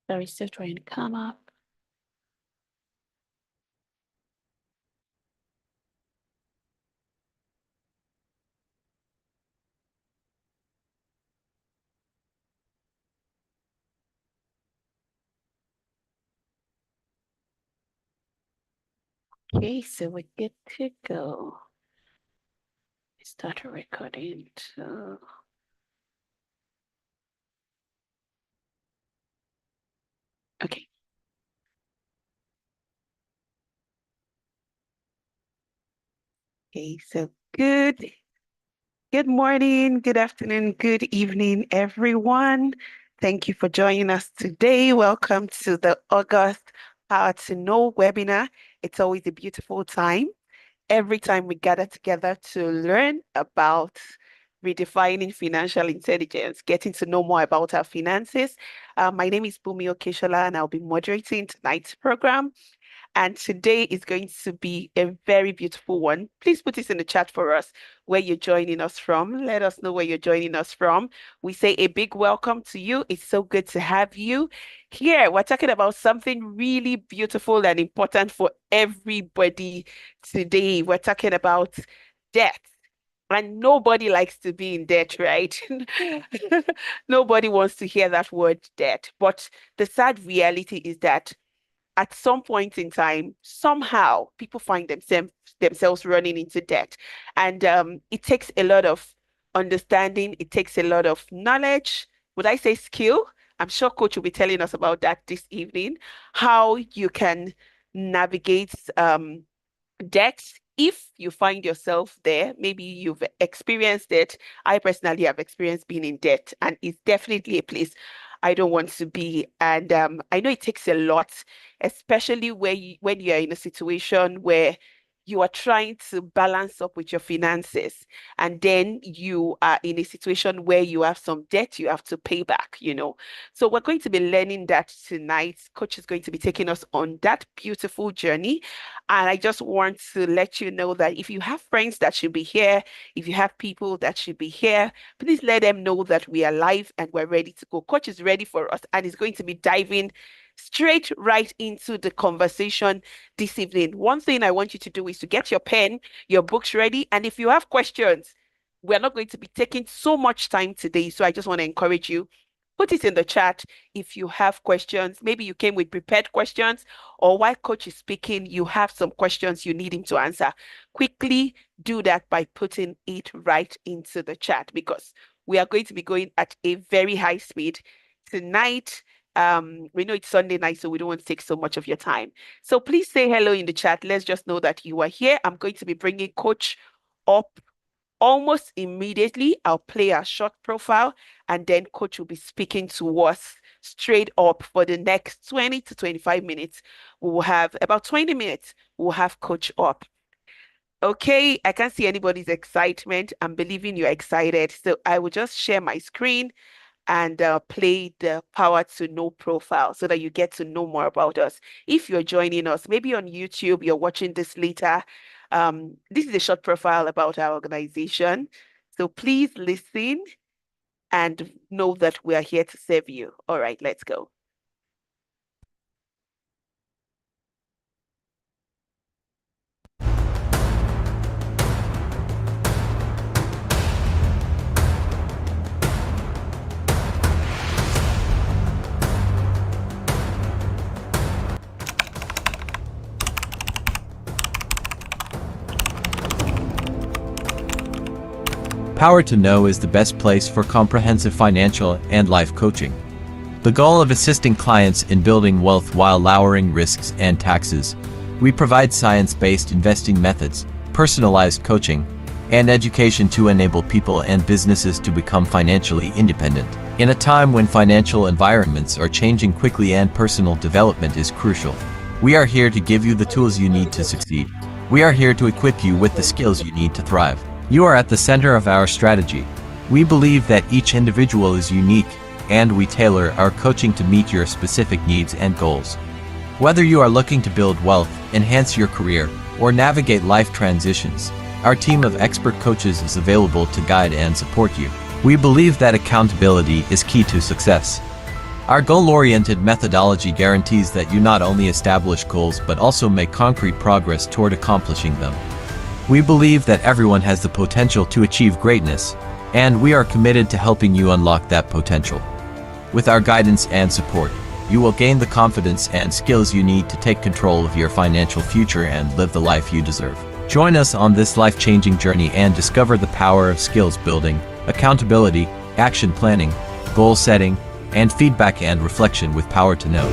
Sorry, still trying to come up. Okay, so we're good to go. Start a recording. Okay. Okay, so good morning, good afternoon, good evening, everyone. Thank you for joining us today. Welcome to the August Power to Know webinar. It's always a beautiful time. Every time we gather together to learn about redefining financial intelligence, getting to know more about our finances. My name is Bumi Okeshola, and I'll be moderating tonight's program. And today is going to be a very beautiful one. Please put this in the chat for us where you're joining us from. Let us know where you're joining us from. We say a big welcome to you. It's so good to have you here. We're talking about something really beautiful and important for everybody today. We're talking about debt. And nobody likes to be in debt, right? Nobody wants to hear that word debt. But the sad reality is that at some point in time, somehow people find themselves running into debt. And it takes a lot of understanding, it takes a lot of knowledge. Would I say skill? I'm sure Coach will be telling us about that this evening, how you can navigate debt if you find yourself there. Maybe you've experienced it. I personally have experienced being in debt, and it's definitely a place I don't want to be. And I know it takes a lot, especially when you're in a situation where you are trying to balance up with your finances, and then you are in a situation where you have some debt you have to pay back. So we're going to be learning that tonight. Coach is going to be taking us on that beautiful journey. And I just want to let you know that if you have friends that should be here, if you have people that should be here, please let them know that we are live and we're ready to go. Coach is ready for us and is going to be diving straight right into the conversation this evening. One thing I want you to do is to get your pen, your books ready. And if you have questions, we're not going to be taking so much time today. So I just want to encourage you. Put it in the chat if you have questions. Maybe you came with prepared questions, or while Coach is speaking, you have some questions you need him to answer. Quickly do that by putting it right into the chat, because we are going to be going at a very high speed tonight. We know it's Sunday night, so we don't want to take so much of your time. So please say hello in the chat. Let's just know that you are here. I'm going to be bringing Coach up almost immediately. I'll play a short profile, and then Coach will be speaking to us straight up for the next 20 to 25 minutes. We will have about 20 minutes. We'll have Coach up. Okay, I can't see anybody's excitement. I'm believing you're excited. So I will just share my screen and play the Power to Know profile so that you get to know more about us. If you're joining us, maybe on YouTube, you're watching this later. This is a short profile about our organization. So please listen and know that we are here to serve you. All right, let's go. Power to Know is the best place for comprehensive financial and life coaching. The goal of assisting clients in building wealth while lowering risks and taxes. We provide science-based investing methods, personalized coaching, and education to enable people and businesses to become financially independent. In a time when financial environments are changing quickly and personal development is crucial, we are here to give you the tools you need to succeed. We are here to equip you with the skills you need to thrive. You are at the center of our strategy. We believe that each individual is unique, and we tailor our coaching to meet your specific needs and goals. Whether you are looking to build wealth, enhance your career, or navigate life transitions, our team of expert coaches is available to guide and support you. We believe that accountability is key to success. Our goal-oriented methodology guarantees that you not only establish goals but also make concrete progress toward accomplishing them. We believe that everyone has the potential to achieve greatness, and we are committed to helping you unlock that potential. With our guidance and support, you will gain the confidence and skills you need to take control of your financial future and live the life you deserve. Join us on this life-changing journey and discover the power of skills building, accountability, action planning, goal setting, and feedback and reflection with Power to Know.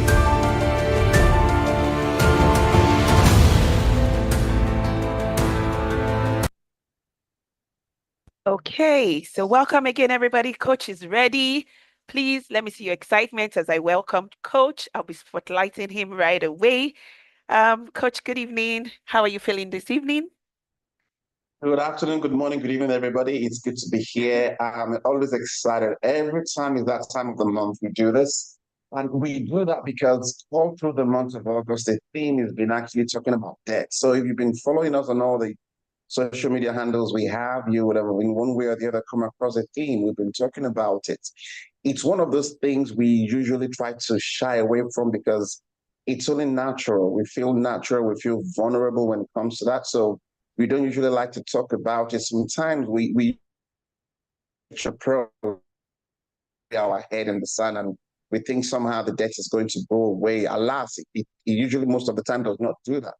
Okay, so welcome again, everybody. Coach is ready. Please let me see your excitement as I welcome Coach. I'll be spotlighting him right away. Coach, good evening. How are you feeling this evening? Good afternoon, good morning, good evening, everybody. It's good to be here. I'm always excited. Every time is that time of the month we do this. And we do that because all through the month of August, the theme has been actually talking about debt. So if you've been following us on all the social media handles we have, you would have in one way or the other come across a theme. We've been talking about it. It's one of those things we usually try to shy away from because it's only natural. We feel natural, we feel vulnerable when it comes to that. So we don't usually like to talk about it. Sometimes we approach our head in the sand and we think somehow the debt is going to go away. Alas, it usually most of the time does not do that.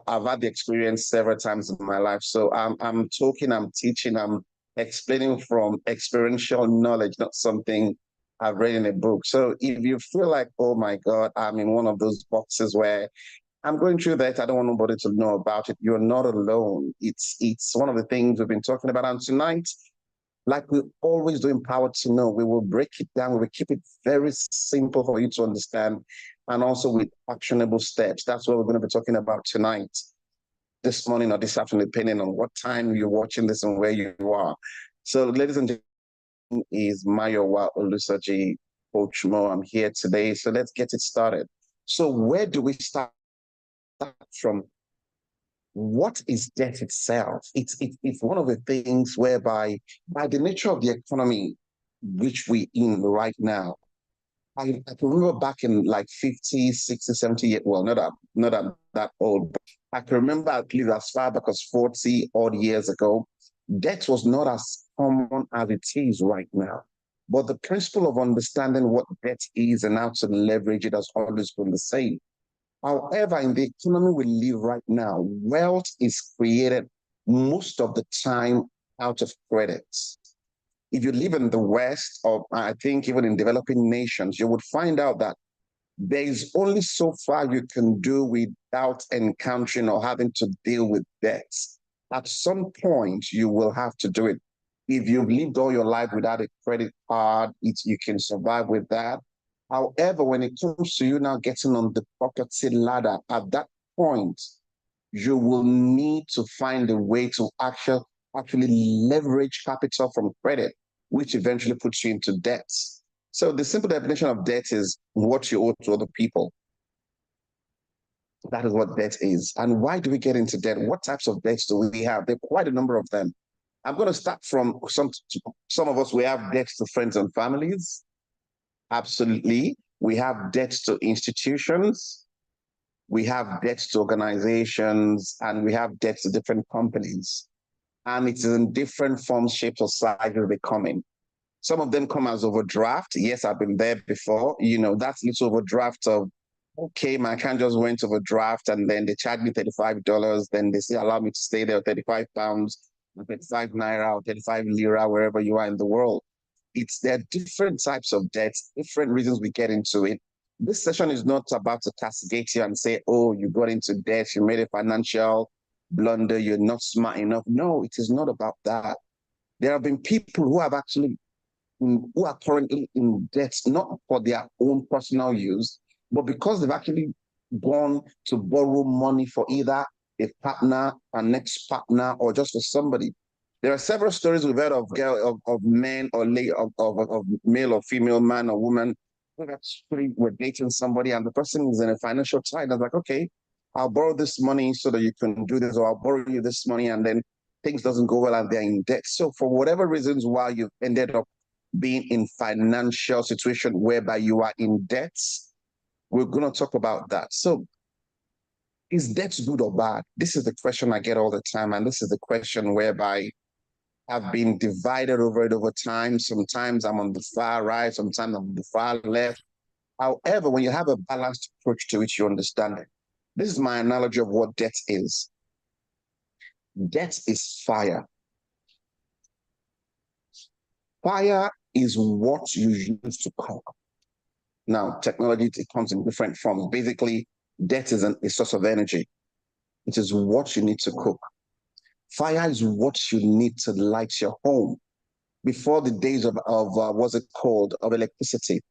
I've had the experience several times in my life. So I'm talking, I'm teaching, I'm explaining from experiential knowledge, not something I've read in a book. So if you feel like, oh my God, I'm in one of those boxes where I'm going through that, I don't want nobody to know about it, you're not alone. It's one of the things we've been talking about. And tonight, like we always do in Power to Know, we will break it down, we will keep it very simple for you to understand, and also with actionable steps. That's what we're going to be talking about tonight, this morning or this afternoon, depending on what time you're watching this and where you are. So, ladies and gentlemen, is Mayowa Olusoji Coach Mo. I'm here today. So let's get it started. So where do we start from? What is debt itself? It's one of the things whereby, by the nature of the economy which we in right now, I can remember back in like 50, 60, 70 years, well, not that old, but I can remember at least as far back as 40 odd years ago, debt was not as common as it is right now. But the principle of understanding what debt is and how to leverage it has always been the same. However, in the economy we live right now, wealth is created most of the time out of credit. If you live in the West, or I think even in developing nations, you would find out that there is only so far you can do without encountering or having to deal with debts. At some point, you will have to do it. If you've lived all your life without a credit card, you can survive with that. However, when it comes to you now getting on the property ladder, at that point, you will need to find a way to actually leverage capital from credit, which eventually puts you into debt. So the simple definition of debt is what you owe to other people. That is what debt is. And why do we get into debt? What types of debts do we have? There are quite a number of them. I'm going to start from some of us, we have debts to friends and families. Absolutely. We have debts to institutions. We have debts to organizations, and we have debts to different companies. And it's in different forms, shapes, or sizes they come in. Some of them come as overdraft. Yes, I've been there before. You know, that's little overdraft of, okay, my account just went overdraft and then they charge me $35. Then they say, allow me to stay there, 35 pounds, 35 naira, or 35 lira, wherever you are in the world. There are different types of debts, different reasons we get into it. This session is not about to castigate you and say, oh, you got into debt, you made a financial blunder, you're not smart enough. No, it is not about that. There have been people who are currently in debt, not for their own personal use, but because they've actually gone to borrow money for either a partner, an ex-partner, or just for somebody. There are several stories we've heard of men or of male or female, man or woman who actually were dating somebody and the person is in a financial tie. And I was like, okay, I'll borrow this money so that you can do this, or I'll borrow you this money, and then things doesn't go well and they're in debt. So for whatever reasons why you've ended up being in financial situation whereby you are in debt. We're going to talk about that. So is debt good or bad? This is the question I get all the time. And this is the question whereby I've been divided over it over time. Sometimes I'm on the far right, sometimes I'm on the far left. However, when you have a balanced approach to it, you understand it. This is my analogy of what debt is. Debt is fire. Fire is what you use to cook. Now, technology, it comes in different forms. Basically, debt is a source of energy. It is what you need to cook. Fire is what you need to light your home. Before the days of what's it called, of electricity.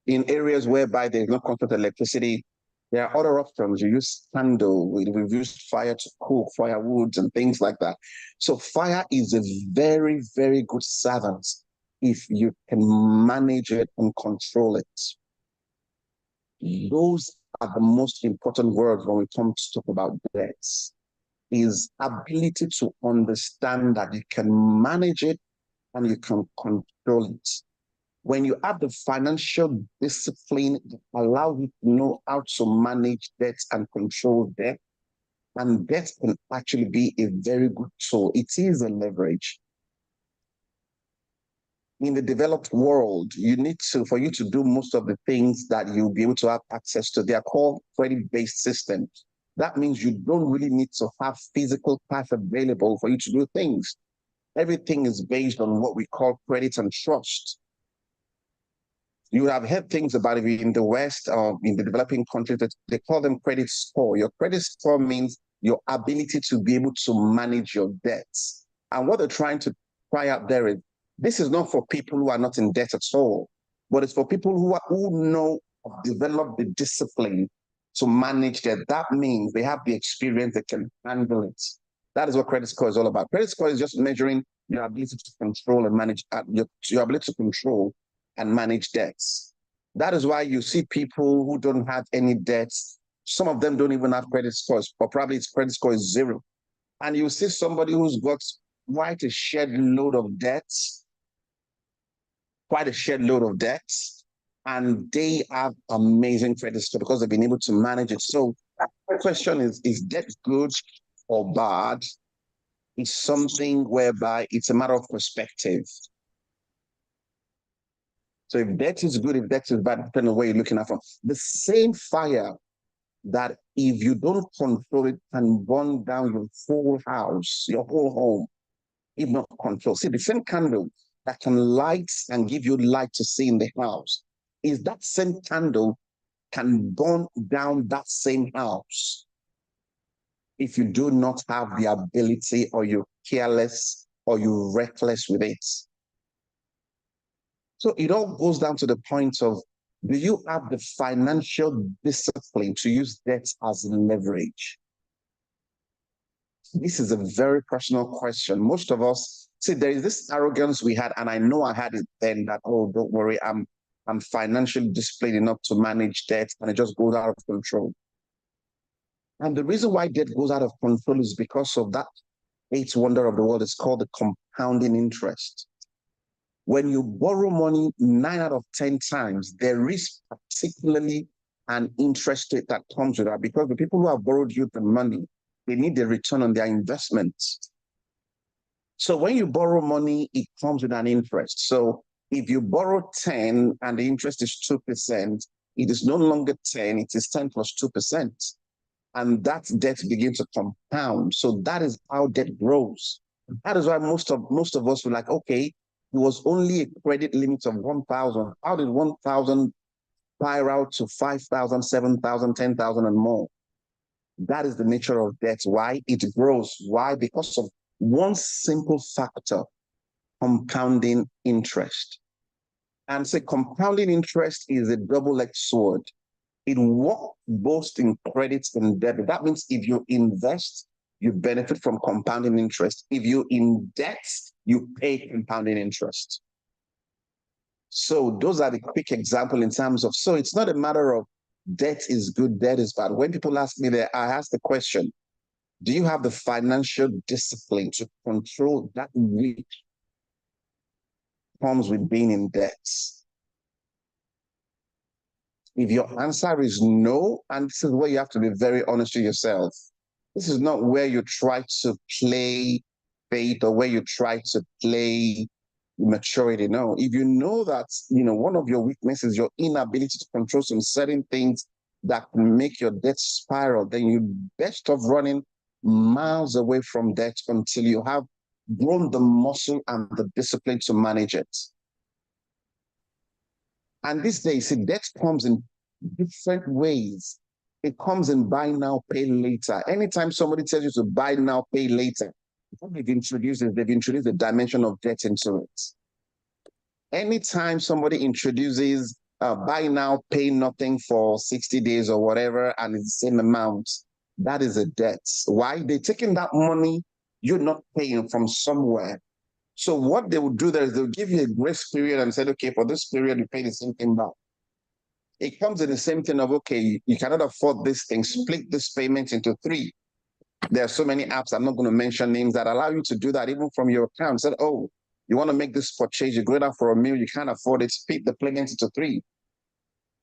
In areas whereby there's no constant electricity, there are other options. You use candle, we've used fire to cook, firewoods and things like that. So fire is a very, very good servant if you can manage it and control it. Those are the most important words when we come to talk about debts, is ability to understand that you can manage it and you can control it. When you have the financial discipline that allows you to know how to manage debt and control debt, and debt can actually be a very good tool. It is a leverage. In the developed world, you need to, for you to do most of the things that you'll be able to have access to, they are called credit-based systems. That means you don't really need to have physical cash available for you to do things. Everything is based on what we call credit and trust. You have heard things about it in the West or in the developing countries that they call them credit score. Your credit score means your ability to be able to manage your debts. And what they're trying to try out there is, this is not for people who are not in debt at all, but it's for people who know, develop the discipline to manage debt. That means they have the experience, they can handle it. That is what credit score is all about. Credit score is just measuring your ability to control and manage, your ability to control and manage debts. That is why you see people who don't have any debts. Some of them don't even have credit scores, or probably its credit score is 0. And you see somebody who's got quite a shed load of debts, and they have amazing credit score because they've been able to manage it. So the question is debt good or bad? It's something whereby it's a matter of perspective. So if debt is good, if debt is bad, depending on where you're looking at from. The same fire that if you don't control it can burn down your whole house, your whole home, if not control. See, the same candle that can light and give you light to see in the house is that same candle can burn down that same house if you do not have the ability, or you're careless, or you're reckless with it. So it all goes down to the point of, do you have the financial discipline to use debt as leverage? This is a very personal question. Most of us, see, there is this arrogance we had, and I know I had it then, that, oh, don't worry, I'm financially disciplined enough to manage debt, and it just goes out of control. And the reason why debt goes out of control is because of that eighth wonder of the world. It's called the compounding interest. When you borrow money 9 out of 10 times, there is particularly an interest rate that comes with that, because the people who have borrowed you the money, they need a return on their investments. So when you borrow money, it comes with an interest. So if you borrow 10 and the interest is 2%, it is no longer 10, it is 10 plus 2%. And that debt begins to compound. So that is how debt grows. That is why most of us were like, okay, it was only a credit limit of 1,000. How did 1,000 pile out to 5,000, 7,000, 10,000 and more? That is the nature of debt. Why? It grows. Why? Because of one simple factor, compounding interest. And say compounding interest is a double-edged sword. It works both in credit and debit. That means if you invest, you benefit from compounding interest. If you're in debt, you pay compounding interest. So those are the quick example in terms of, so it's not a matter of debt is good, debt is bad. When people ask me that, I ask the question, do you have the financial discipline to control that which comes with being in debt? If your answer is no, and this is where you have to be very honest with yourself, this is not where you try to play faith or where you try to play maturity. No, if you know that, one of your weaknesses, your inability to control some certain things that can make your debt spiral, then you best off running miles away from debt until you have grown the muscle and the discipline to manage it. And these days, see, debt comes in different ways. It comes in buy now, pay later. Anytime somebody tells you to buy now, pay later, what they've introduced the dimension of debt into it. Anytime somebody introduces buy now, pay nothing for 60 days or whatever, and it's the same amount, that is a debt. Why? They're taking that money you're not paying from somewhere. So what they will do there is they'll give you a grace period and say, okay, for this period, you pay the same thing back. It comes in the same thing of, okay, you cannot afford this thing, split this payment into 3. There are so many apps, I'm not going to mention names, that allow you to do that even from your account. Said, oh, you want to make this purchase, you go down for a meal, you can't afford it, split the payment into 3.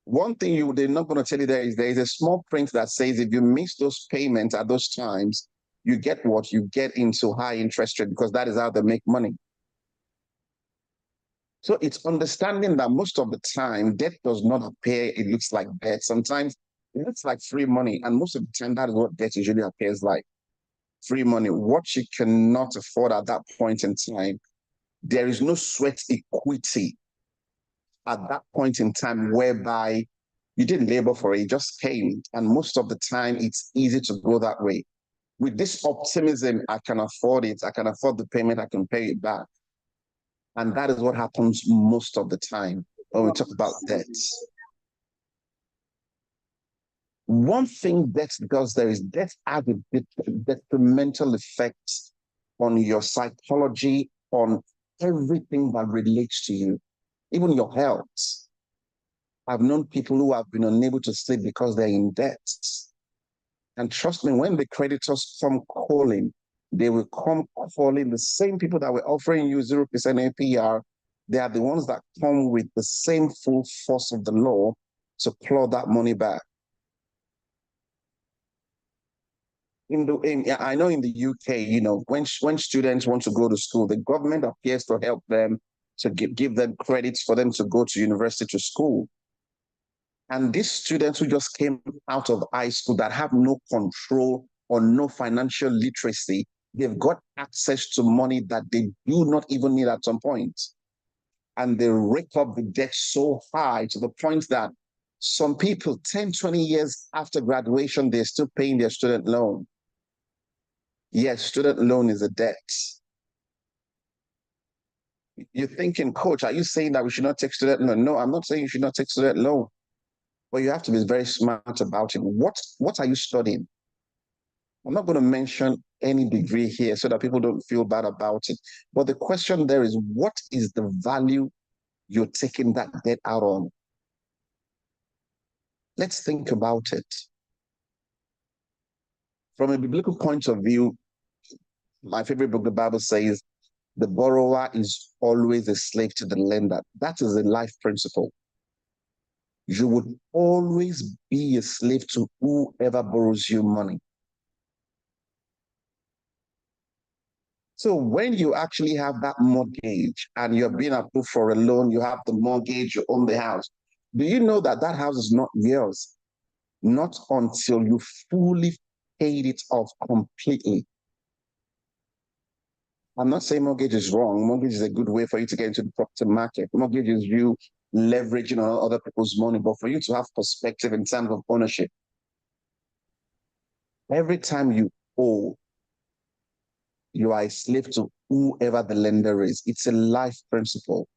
One thing they're not going to tell you there is a small print that says if you miss those payments at those times, you get what? You get into high interest rate, because that is how they make money. So it's understanding that most of the time, debt does not appear, it looks like debt. Sometimes it looks like free money. And most of the time, that is what debt usually appears like. Free money, what you cannot afford at that point in time. There is no sweat equity at that point in time whereby you didn't labor for it, it just came. And most of the time, it's easy to go that way. With this optimism, I can afford it, I can afford the payment, I can pay it back. And that is what happens most of the time when we talk about debt. One thing debt does there is debt has a detrimental effect on your psychology, on everything that relates to you, even your health. I've known people who have been unable to sleep because they're in debt. And trust me, when the creditors come calling, they will come calling the same people that were offering you 0% APR. They are the ones that come with the same full force of the law to claw that money back. I know in the UK, when students want to go to school, the government appears to help them to give them credits for them to go to university, to school. And these students who just came out of high school that have no control or no financial literacy, they've got access to money that they do not even need at some point. And they rake up the debt so high to the point that some people, 10, 20 years after graduation, they're still paying their student loan. Yes, student loan is a debt. You're thinking, coach, are you saying that we should not take student loan? No, I'm not saying you should not take student loan. But you have to be very smart about it. What are you studying? I'm not going to mention any degree here so that people don't feel bad about it. But the question there is, what is the value you're taking that debt out on? Let's think about it. From a biblical point of view, my favorite book, the Bible says, the borrower is always a slave to the lender. That is a life principle. You would always be a slave to whoever borrows you money. So when you actually have that mortgage and you're being approved for a loan, you have the mortgage, you own the house. Do you know that that house is not yours? Not until you fully paid it off completely. I'm not saying mortgage is wrong. Mortgage is a good way for you to get into the property market. Mortgage is you leveraging on other people's money, but for you to have perspective in terms of ownership. Every time you owe, you are a slave to whoever the lender is. It's a life principle.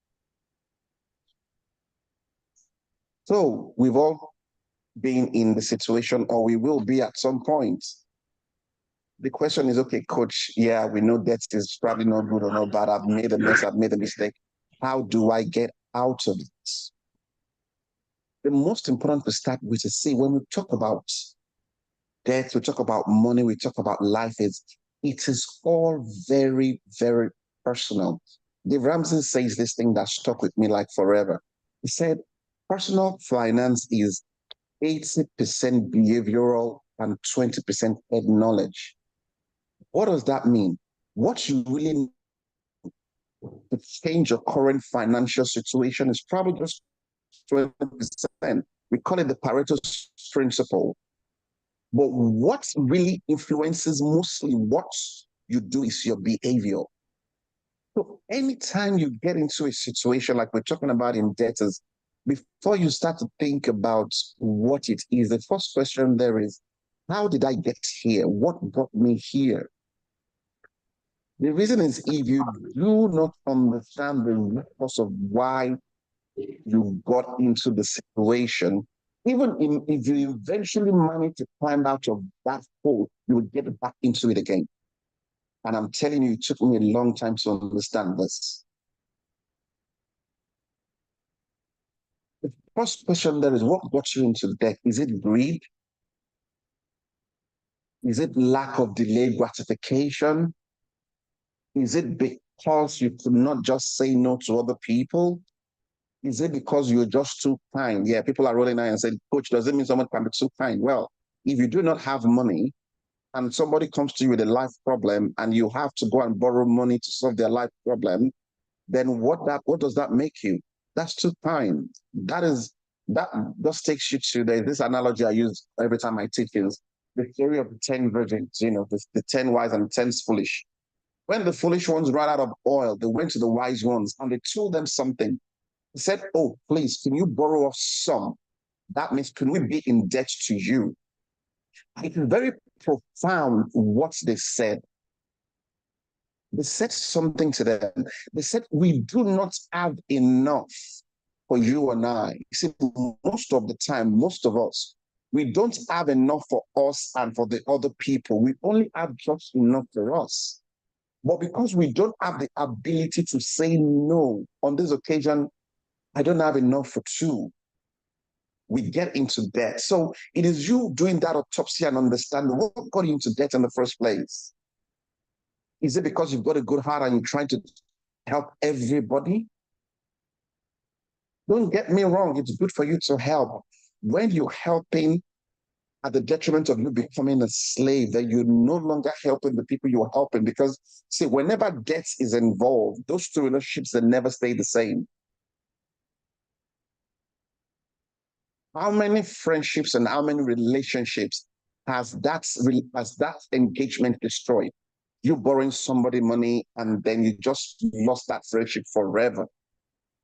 So we've all been in the situation, or we will be at some point. The question is, okay, coach, yeah, we know debt is probably not good or not bad. I've made a mess, I've made a mistake. How do I get out of it? The most important to start with is, see, when we talk about debt, we talk about money, we talk about life, it is all very, very personal. Dave Ramsey says this thing that stuck with me like forever. He said, personal finance is 80% behavioral and 20% head knowledge. What does that mean? What you really need to change your current financial situation is probably just 20%. We call it the Pareto principle. But what really influences mostly what you do is your behavior. So anytime you get into a situation like we're talking about in debtors, before you start to think about what it is, the first question there is, how did I get here? What got me here? The reason is if you do not understand the root cause of why you got into the situation, if you eventually manage to climb out of that hole, you will get back into it again. And I'm telling you, it took me a long time to understand this. The first question there is, what got you into debt? Is it greed? Is it lack of delayed gratification? Is it because you could not just say no to other people? Is it because you're just too kind? Yeah, people are rolling eyes and saying, Coach, does it mean someone can be too kind? Well, if you do not have money and somebody comes to you with a life problem and you have to go and borrow money to solve their life problem, then what does that make you? That's too kind. That just takes you to this analogy I use every time I teach is the theory of the 10 virgins, the 10 wise and the 10 foolish. When the foolish ones ran out of oil, they went to the wise ones and they told them something. They said, oh, please, can you borrow us some? That means, can we be in debt to you? It is very profound what they said. They said something to them. They said, we do not have enough for you and I. You see, most of the time, most of us, we don't have enough for us and for the other people. We only have just enough for us. But because we don't have the ability to say no, on this occasion, I don't have enough for two, we get into debt. So it is you doing that autopsy and understanding what got you into debt in the first place. Is it because you've got a good heart and you're trying to help everybody? Don't get me wrong, it's good for you to help. When you're helping at the detriment of you becoming a slave, then you're no longer helping the people you're helping. Because, see, whenever debt is involved, those two relationships, they never stay the same. How many friendships and how many relationships has that engagement destroyed? You borrowing somebody money and then you just lost that friendship forever.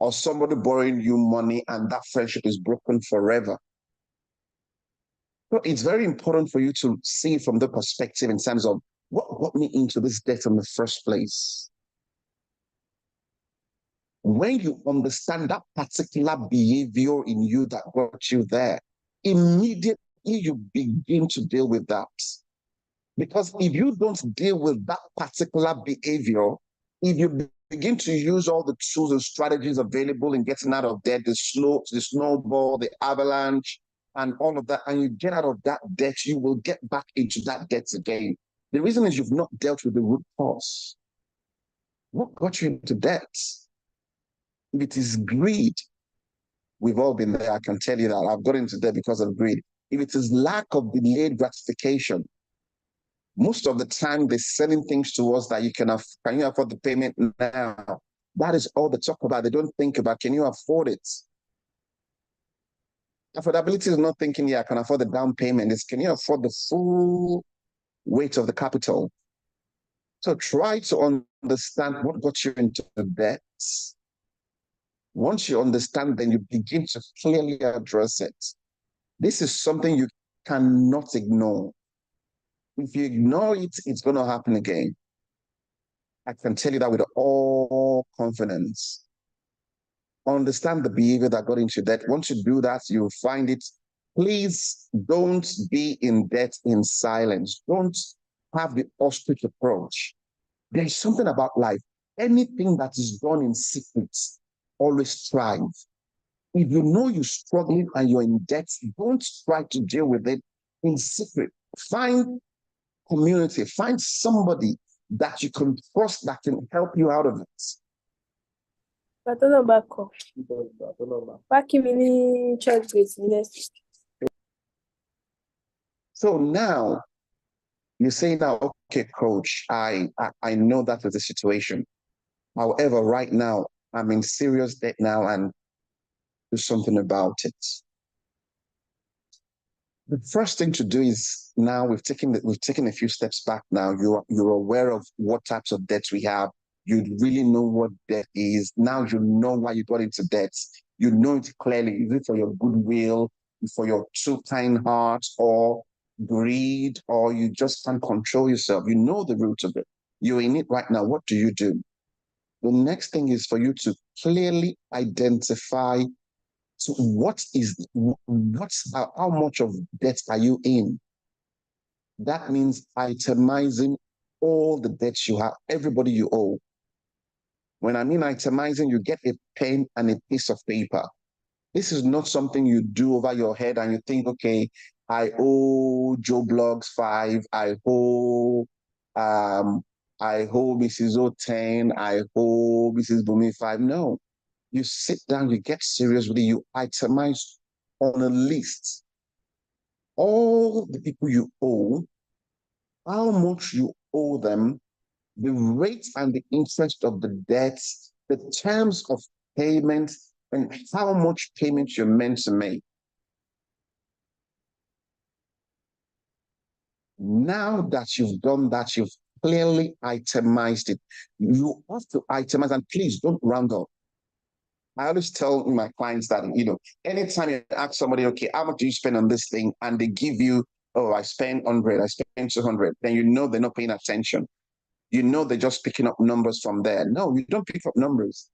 Or somebody borrowing you money and that friendship is broken forever. So it's very important for you to see from the perspective in terms of what got me into this debt in the first place. When you understand that particular behavior in you that got you there, immediately you begin to deal with that. Because if you don't deal with that particular behavior, if you begin to use all the tools and strategies available in getting out of debt, the snowball, the avalanche, and all of that, and you get out of that debt, you will get back into that debt again. The reason is you've not dealt with the root cause. What got you into debt? If it is greed, we've all been there. I can tell you that. I've got into debt because of greed. If it is lack of delayed gratification, most of the time they're selling things to us that can you afford the payment now? That is all they talk about. They don't think about, can you afford it? Affordability is not thinking, yeah, I can afford the down payment. It's, can you afford the full weight of the capital? So try to understand what got you into the debt. Once you understand, then you begin to clearly address it. This is something you cannot ignore. If you ignore it, it's going to happen again. I can tell you that with all confidence. Understand the behavior that got into debt. Once you do that, you'll find it. Please don't be in debt in silence. Don't have the ostrich approach. There's something about life. Anything that is done in secret, always strive. If you know you're struggling and you're in debt, don't try to deal with it in secret. Find community, find somebody that you can trust that can help you out of it. Bàtọ́nà bá kọ̀. Wá kí mi ní church gate next week. So now you say now, okay, coach, I know that is the situation. However, right now I'm in serious debt now and do something about it. The first thing to do is now we've taken a few steps back now. You're aware of what types of debts we have. You really know what debt is. Now you know why you got into debt. You know it clearly. Is it for your goodwill, for your too kind heart, or greed, or you just can't control yourself? You know the root of it. You're in it right now. What do you do? The next thing is for you to clearly identify how much of debt are you in? That means itemizing all the debts you have, everybody you owe. When I mean itemizing, you get a pen and a piece of paper. This is not something you do over your head and you think, okay, I owe Joe Blogs 5, I owe Mrs. O 10, I owe Mrs. Bumi 5. No. You sit down, you get serious with it, you itemize on a list all the people you owe, how much you owe them, the rate and the interest of the debts, the terms of payment, and how much payment you're meant to make. Now that you've done that, you've clearly itemized it. You have to itemize, and please don't round up. I always tell my clients that, anytime you ask somebody, okay, how much do you spend on this thing? And they give you, oh, I spend 100, I spend 200, then you know they're not paying attention. You know they're just picking up numbers from there. No, you don't pick up numbers.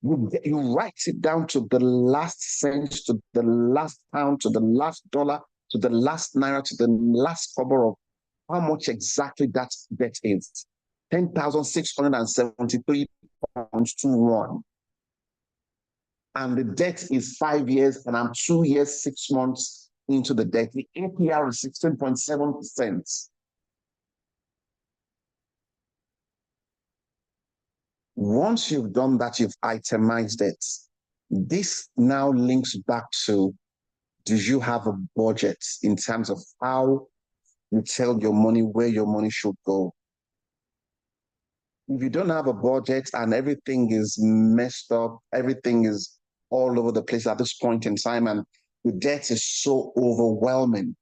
You write it down to the last cent, to the last pound, to the last dollar, to the last naira, to the last cover of how much exactly that debt is. 10,673.21. And the debt is 5 years, and I'm 2 years, 6 months into the debt. The APR is 16.7%. Once you've done that, you've itemized it. This now links back to, do you have a budget in terms of how you tell your money where your money should go? If you don't have a budget and everything is messed up, everything is all over the place at this point in time, and the debt is so overwhelming.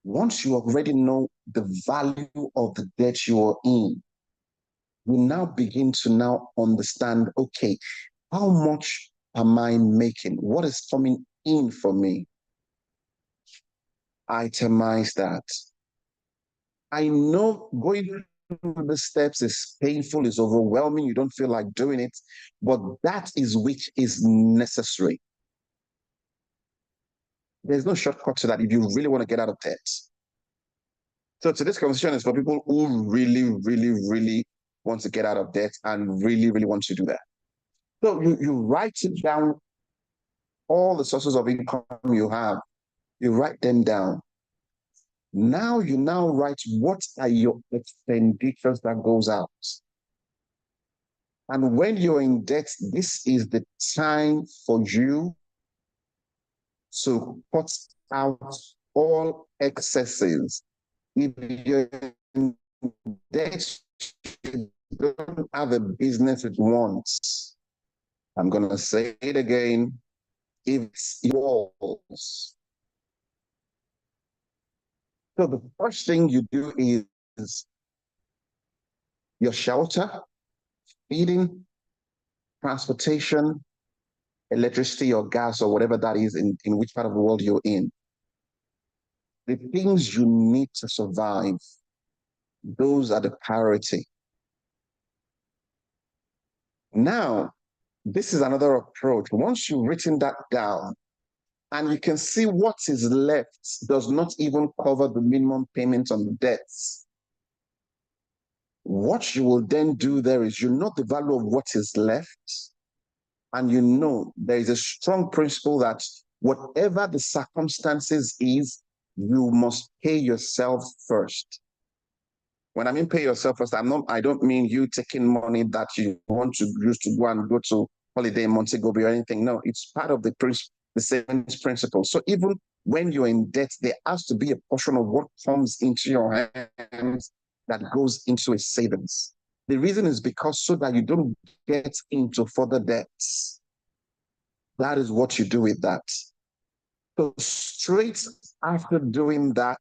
Once you already know the value of the debt you are in, you now begin to now understand, okay, how much am I making? What is coming in for me? Itemize that. I know going through the steps is painful, is overwhelming, you don't feel like doing it, but that is which is necessary. There's no shortcut to that if you really want to get out of debt. So today's conversation is for people who really, really, really want to get out of debt and really, really want to do that. So you write it down, all the sources of income you have, you write them down. Now you write what are your expenditures that goes out. And when you're in debt, this is the time for you to cut out all excesses. If you're in debt, you don't have a business it wants. I'm going to say it again. It's yours. So the first thing you do is your shelter, feeding, transportation, electricity or gas or whatever that is in which part of the world you're in. The things you need to survive, those are the priority. Now, this is another approach. Once you've written that down, and you can see what is left does not even cover the minimum payments on the debts. What you will then do there is, you know the value of what is left, and you know there is a strong principle that whatever the circumstances is, you must pay yourself first. When I mean pay yourself first, I don't mean you taking money that you want to use to go to holiday in Montego Bay or anything. No, it's part of the savings principle. So even when you're in debt, there has to be a portion of what comes into your hands that goes into a savings. The reason is because so that you don't get into further debts. That is what you do with that. So straight after doing that,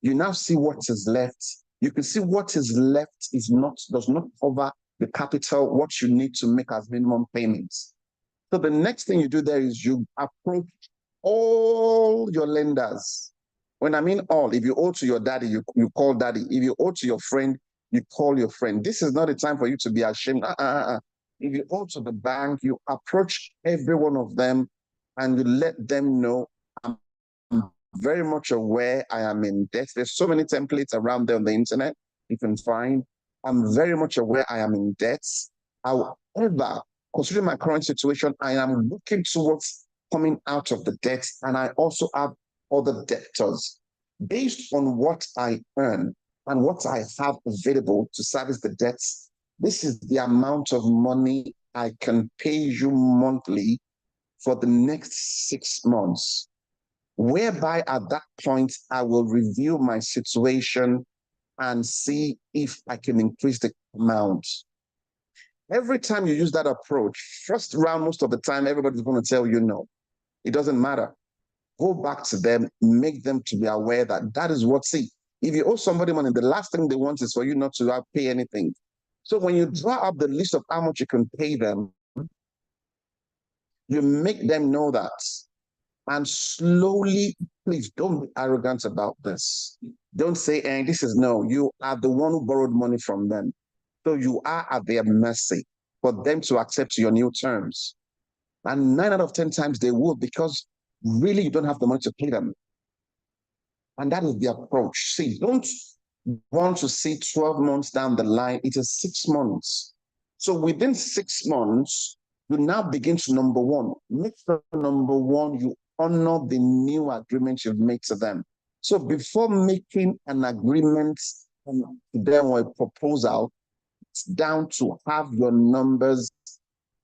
you now see what is left. You can see what is left does not cover the capital, what you need to make as minimum payments. So the next thing you do there is you approach all your lenders. When I mean all, if you owe to your daddy, you call daddy. If you owe to your friend, you call your friend. This is not a time for you to be ashamed. If you owe to the bank, you approach every one of them and you let them know, I'm very much aware I am in debt. There's so many templates around there on the internet you can find. I'm very much aware I am in debt. However, considering my current situation, I am looking towards coming out of the debt, and I also have other debtors. Based on what I earn and what I have available to service the debts, this is the amount of money I can pay you monthly for the next 6 months. Whereby at that point, I will review my situation and see if I can increase the amount. Every time you use that approach, first round, most of the time, everybody's going to tell you no. It doesn't matter. Go back to them, make them to be aware that that is what, see, if you owe somebody money, the last thing they want is for you not to pay anything. So when you draw up the list of how much you can pay them, you make them know that. And slowly, please don't be arrogant about this. Don't say, this is no, you are the one who borrowed money from them. So you are at their mercy for them to accept your new terms. And 9 out of 10 times they would, because really you don't have the money to pay them. And that is the approach. See, don't want to see 12 months down the line. It is 6 months. So within 6 months, you now begin to, number one, make sure, number one, you honor the new agreement you've made to them. So before making an agreement to them or a proposal, it's down to have your numbers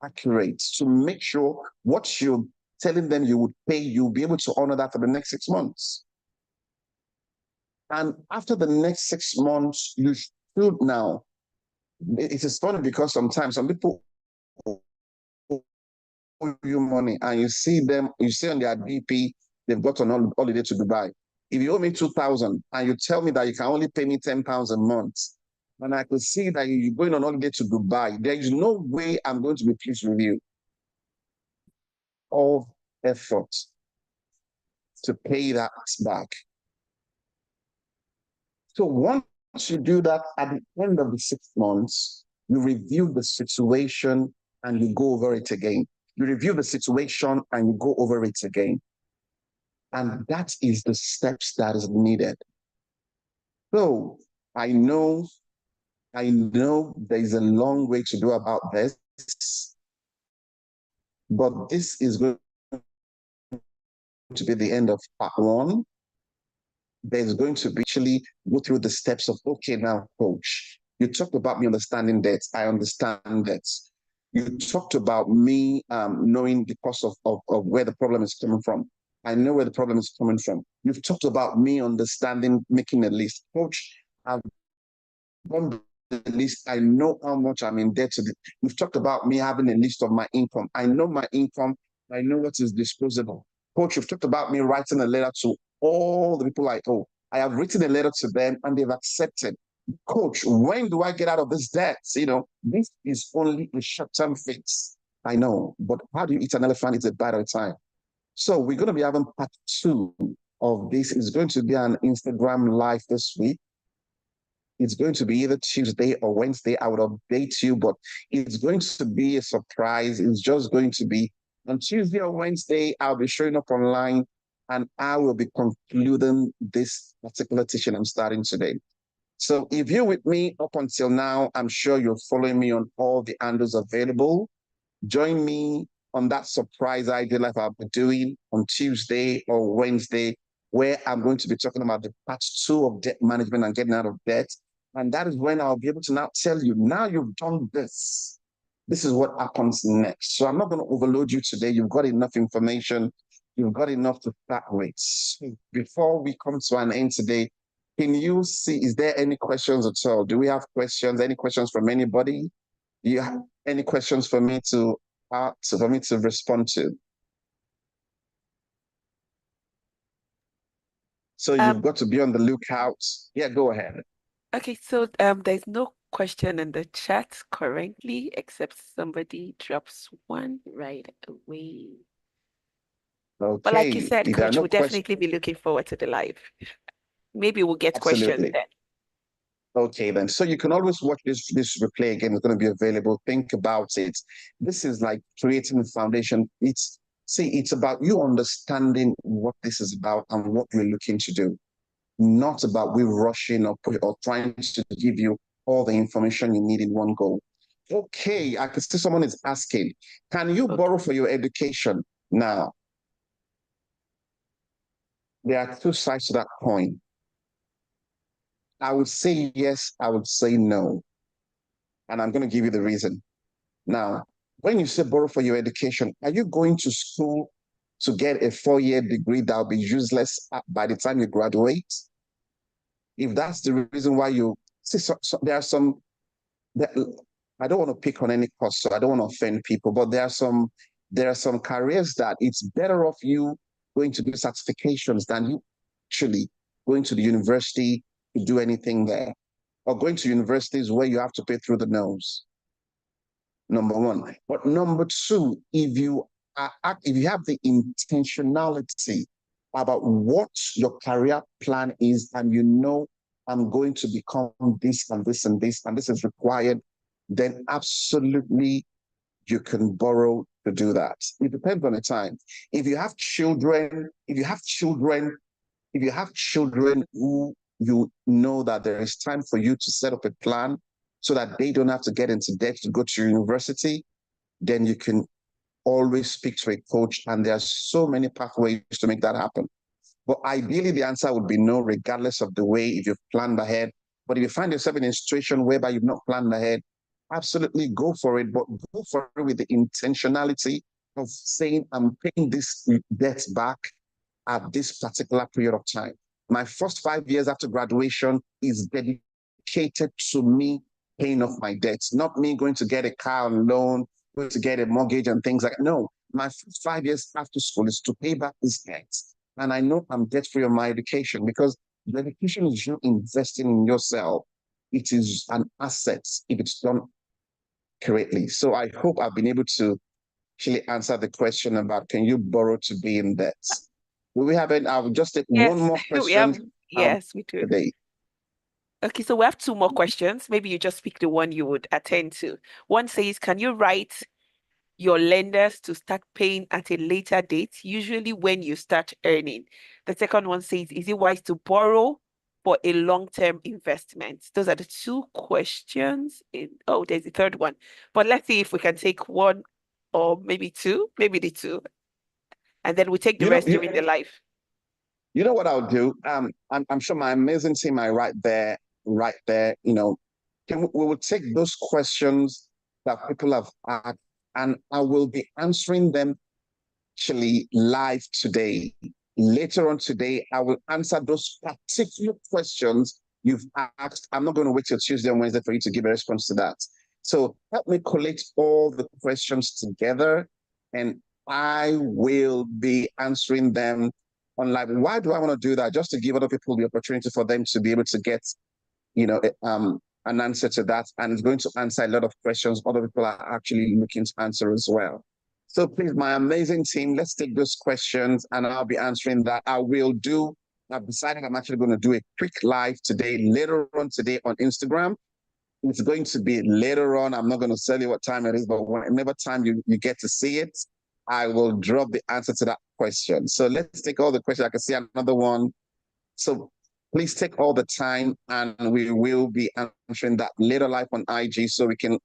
accurate, to make sure what you're telling them you would pay, you'll be able to honor that for the next 6 months. And after the next 6 months, you should now, it is funny because sometimes some people owe you money and you see on their DP, they've got on holiday to Dubai. If you owe me 2,000 and you tell me that you can only pay me £10 a month, and I could see that you're going on holiday to Dubai, there is no way I'm going to be pleased with you. All effort to pay that back. So once you do that, at the end of the 6 months, you review the situation and you go over it again. You review the situation and you go over it again. And that is the steps that is needed. So I know there is a long way to do about this, but this is going to be the end of part 1. There's going to be actually go through the steps of, okay, now, coach, you talked about me understanding debts. I understand debts. You talked about me knowing the cause of where the problem is coming from. I know where the problem is coming from. You've talked about me understanding, making a list. Coach, I've done the list. I know how much I'm in debt to the. You've talked about me having a list of my income. I know my income. I know what is disposable. Coach, you've talked about me writing a letter to all the people I owe. I have written a letter to them and they've accepted. Coach, when do I get out of this debt? This is only a short-term fix. I know, but how do you eat an elephant? It's a bite at a time. So we're going to be having part 2 of this. It's going to be an Instagram live this week. It's going to be either Tuesday or Wednesday. I would update you, but it's going to be a surprise. It's just going to be on Tuesday or Wednesday. I'll be showing up online and I will be concluding this particular teaching I'm starting today. So if you're with me up until now, I'm sure you're following me on all the handles available. Join me on that surprise idea life I'll be doing on Tuesday or Wednesday, where I'm going to be talking about the part 2 of debt management and getting out of debt. And that is when I'll be able to now tell you, now you've done this. this is what happens next. So I'm not going to overload you today. You've got enough information. You've got enough to start with. So before we come to an end today, can you see, is there any questions at all? Do we have questions? Any questions from anybody? Do you have any questions for me to respond to? So you've got to be on the lookout. Yeah, go ahead. Okay, so there's no question in the chat currently, except somebody drops one right away. Okay. But like you said, If there are Coach, no we'll definitely be looking forward to the live. Maybe we'll get questions Absolutely. then. Okay, then. So you can always watch this replay again. It's going to be available. Think about it. This is like creating a foundation. It's about you understanding what this is about and what we're looking to do. Not about we rushing or trying to give you all the information you need in one go. Okay, I can see someone is asking, can you borrow for your education? Now, there are two sides to that coin. I would say yes, I would say no. And I'm going to give you the reason. Now, when you say borrow for your education, are you going to school to get a 4-year degree that will be useless by the time you graduate? If that's the reason why you see, there are some, I don't want to pick on any course, so I don't want to offend people, but there are some careers that it's better off you going to do certifications than you actually going to the university to do anything there, or going to universities where you have to pay through the nose. Number one. But number two, if you have the intentionality about what your career plan is, and you know I'm going to become this and this and this, and this is required, then absolutely you can borrow to do that. It depends on the time. If you have children who you know that there is time for you to set up a plan so that they don't have to get into debt to go to university, then you can always speak to a coach, and there are so many pathways to make that happen. But ideally, the answer would be no, regardless of the way, if you've planned ahead. But if you find yourself in a situation whereby you've not planned ahead, absolutely go for it, but go for it with the intentionality of saying, I'm paying this debt back at this particular period of time. My first 5 years after graduation is dedicated to me paying off my debts, not me going to get a car loan, going to get a mortgage and things like that. No, my first 5 years after school is to pay back these debts. And I know I'm debt-free on my education, because the education is you investing in yourself. It is an asset if it's done correctly. So I hope I've been able to actually answer the question about, can you borrow to be in debt? We haven't. I'll just take one more question. Yes, we do. Today. Okay, so we have two more questions. Maybe you just pick the one you would attend to. One says, can you write your lenders to start paying at a later date, usually when you start earning? The second one says, is it wise to borrow for a long-term investment? Those are the two questions. Oh, there's the third one. But let's see if we can take one or maybe two, maybe the two. And then we take the rest during the live. You know what I'll do? I'm sure my amazing team are right there. You know, we will take those questions that people have asked, and I will be answering them actually live today. Later on today, I will answer those particular questions you've asked. I'm not going to wait till Tuesday and Wednesday for you to give a response to that. So help me collect all the questions together, and I will be answering them on live. Why do I want to do that? Just to give other people the opportunity for them to be able to get, you know, an answer to that. And it's going to answer a lot of questions other people are actually looking to answer as well. So please, my amazing team, let's take those questions and I'll be answering that. I've decided I'm actually going to do a quick live today, later on today on Instagram. It's going to be later on. I'm not going to tell you what time it is, but whenever time you get to see it, I will drop the answer to that question. So let's take all the questions. I can see another one. So please take all the time, and we will be answering that later live on IG, so we can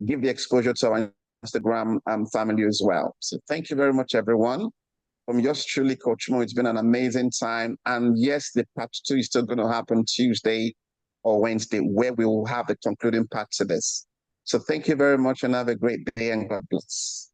give the exposure to our Instagram family as well. So thank you very much, everyone. From yours truly, Coach Mo, it's been an amazing time. And yes, the part 2 is still going to happen Tuesday or Wednesday, where we will have the concluding part to this. So thank you very much and have a great day and God bless.